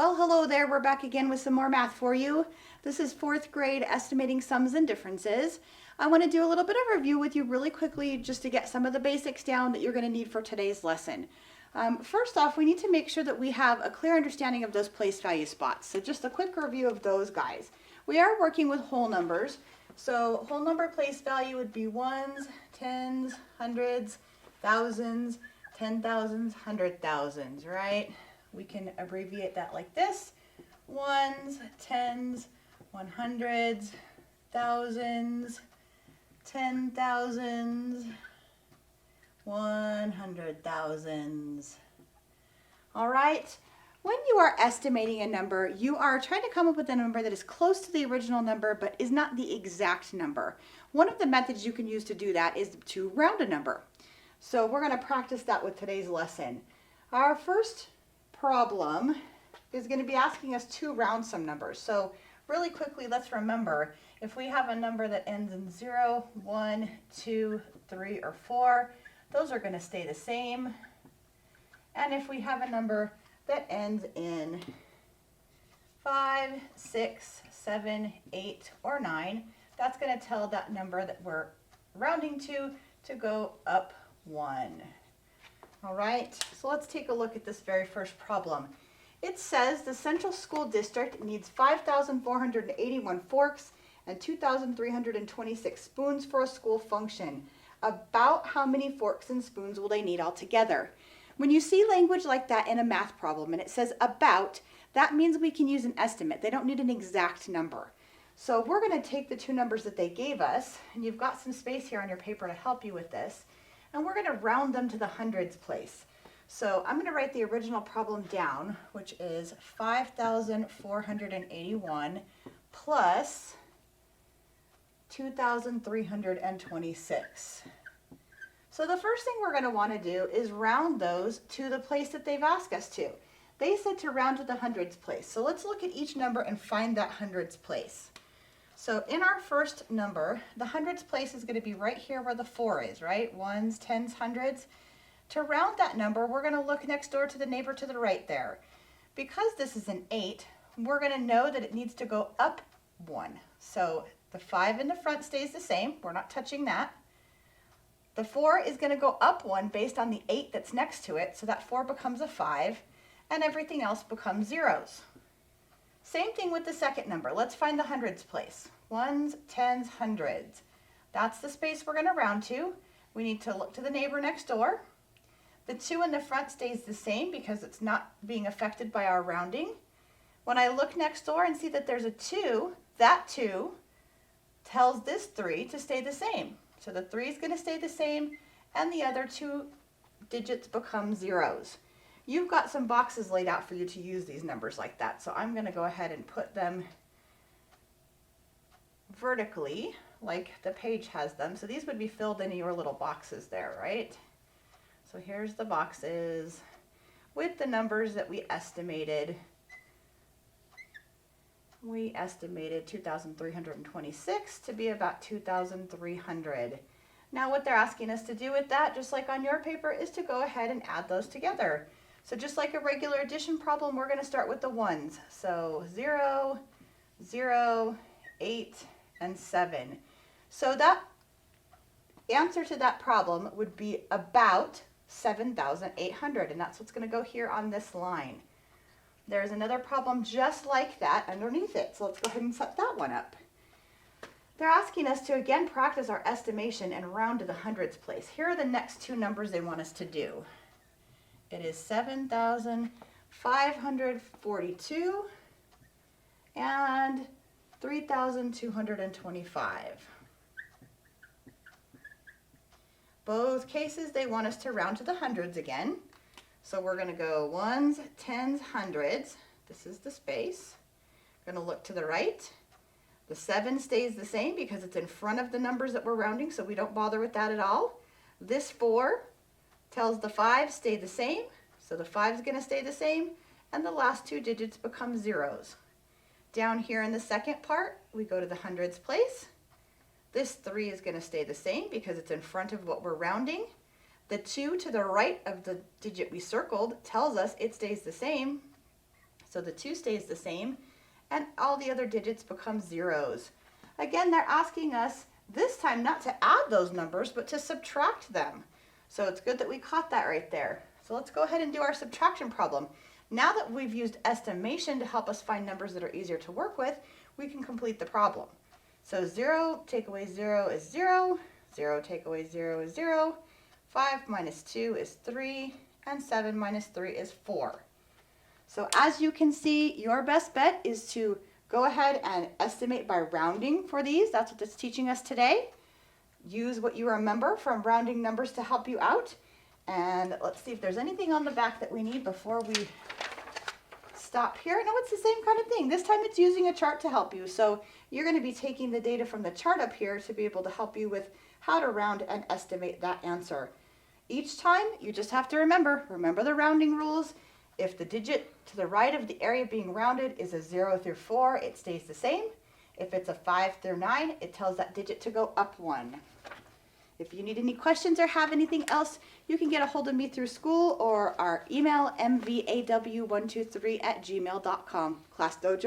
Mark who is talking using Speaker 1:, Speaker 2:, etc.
Speaker 1: Well, hello there. We're back again with some more math for you. This is fourth grade estimating sums and differences. I want to do a little bit of review with you really quickly just to get some of the basics down that you're going to need for today's lesson. First off, we need to make sure that we have a clear understanding of those place value spots. So just a quick review of those guys. We are working with whole numbers. So whole number place value would be ones, tens, hundreds, thousands, 10,000s, 100,000s, right? We can abbreviate that like this: ones, tens, 100s, thousands, 10,000s, 100,000s. All right. When you are estimating a number, you are trying to come up with a number that is close to the original number but is not the exact number. One of the methods you can use to do that is to round a number. So we're going to practice that with today's lesson. Our first problem is going to be asking us to round some numbers. So really quickly, let's remember, if we have a number that ends in 0, 1, 2, 3, or 4, those are going to stay the same. And if we have a number that ends in 5, 6, 7, 8, or 9, that's going to tell that number that we're rounding to go up 1. All right, so let's take a look at this very first problem. It says the Central School District needs 5,481 forks and 2,326 spoons for a school function. About how many forks and spoons will they need altogether? When you see language like that in a math problem and it says about, that means we can use an estimate. They don't need an exact number. So we're going to take the two numbers that they gave us, and you've got some space here on your paper to help you with this, and we're going to round them to the hundreds place. So I'm going to write the original problem down, which is 5,481 plus 2,326. So the first thing we're going to want to do is round those to the place that they've asked us to. They said to round to the hundreds place. So let's look at each number and find that hundreds place. So in our first number, the hundreds place is going to be right here where the 4 is, right? Ones, tens, hundreds. To round that number, we're going to look next door to the neighbor to the right there. Because this is an 8, we're going to know that it needs to go up 1. So the 5 in the front stays the same. We're not touching that. The 4 is going to go up 1 based on the 8 that's next to it, so that 4 becomes a 5, and everything else becomes zeros. Same thing with the second number. Let's find the hundreds place. Ones, tens, hundreds. That's the space we're going to round to. We need to look to the neighbor next door. The 2 in the front stays the same because it's not being affected by our rounding. When I look next door and see that there's a 2, that 2 tells this 3 to stay the same. So the 3 is going to stay the same, and the other 2 digits become zeros. You've got some boxes laid out for you to use these numbers like that, so I'm going to go ahead and put them vertically like the page has them. So these would be filled in your little boxes there, right? So here's the boxes with the numbers that we estimated. We estimated 2,326 to be about 2,300. Now what they're asking us to do with that, just like on your paper, is to go ahead and add those together. So just like a regular addition problem, we're going to start with the ones. So 0, 0, 8, and 7. So that answer to that problem would be about 7,800, and that's what's going to go here on this line. There's another problem just like that underneath it, so let's go ahead and set that one up. They're asking us to again practice our estimation and round to the hundreds place. Here are the next two numbers they want us to do. It is 7,542 and 3,225. Both cases they want us to round to the hundreds again. So we're going to go ones, tens, hundreds. This is the space. Going to look to the right. The 7 stays the same because it's in front of the numbers that we're rounding, so we don't bother with that at all. This 4 tells the 5 stay the same, so the 5 is going to stay the same, and the last 2 digits become zeros. Down here in the second part, we go to the hundreds place. This 3 is going to stay the same because it's in front of what we're rounding. The 2 to the right of the digit we circled tells us it stays the same. So the 2 stays the same, and all the other digits become zeros. Again, they're asking us this time not to add those numbers, but to subtract them. So it's good that we caught that right there. So let's go ahead and do our subtraction problem. Now that we've used estimation to help us find numbers that are easier to work with, we can complete the problem. So 0 take away 0 is 0, 0 take away 0 is 0, 5 minus 2 is 3, and 7 minus 3 is 4. So as you can see, your best bet is to go ahead and estimate by rounding for these. That's what it's teaching us today. Use what you remember from rounding numbers to help you out. And let's see if there's anything on the back that we need before we stop here. No, it's the same kind of thing. This time it's using a chart to help you. So you're going to be taking the data from the chart up here to be able to help you with how to round and estimate that answer. Each time you just have to remember the rounding rules. If the digit to the right of the area being rounded is a 0 through 4, it stays the same. If it's a 5 through 9, it tells that digit to go up 1. If you need any questions or have anything else, you can get a hold of me through school or our email mvaw123@gmail.com. Class Dojo.